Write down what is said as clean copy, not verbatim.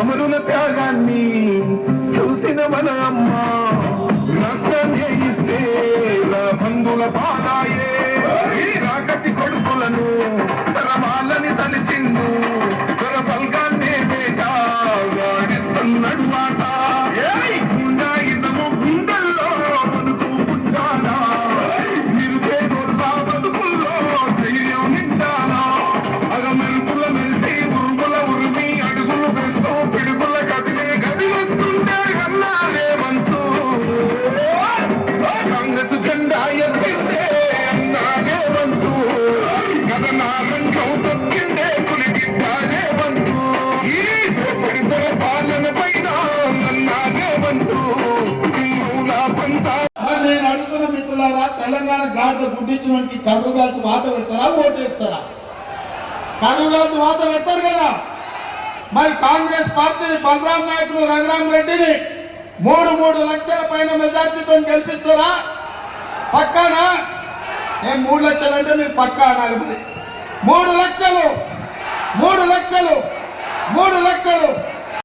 అమరుల త్యాగాన్ని చూసిన మన అమ్మ నష్టం చేయిస్తే నా బంధుల పాదాయే రాకసి కొడుకులను తరమాలని తలిచిందు తన బల్గాన్నే వాడిస్తున్నాడు మాట గుండాయితము గుండెల్లో బతుకు పుట్టాలా నిరుపేదోళ్ళ బతుకుల్లో ధైర్యం నిండాలా అగ మెరుపుల మెరిసి ఉరుముల ఉరిమి అడుగులు వేస్తూ పిడుగుల గదిలే గది వస్తుంటే అన్నారే వంతు కాంగ్రెస్ జెండా ఎత్తిందే అన్నారే వంతు కథనాలంకం తొక్కిందే పులిగిద్దారే వంతు ఈ దోపిడితో పాలన పైన అన్నారే వంతు మూలా పంతా. నేను అడుగుతున్న మిత్రులారా, తెలంగాణ గాడిద గుడ్డించడానికి కర్రుగాల్చి వాత పెడతారా, ఓటేస్తారా? కర్రుగాల్చి వాత పెడతారు కదా. మరి కాంగ్రెస్ పార్టీని బలరాం నాయకులు రఘురాం రెడ్డిని 3 లక్షల పైన మెజార్టీతో గెలిపిస్తారా? పక్కానా? నేను 3 లక్షలు అంటే మీరు పక్కా అనాలి. మరి 3 లక్షలు 3 లక్షలు 3 లక్షలు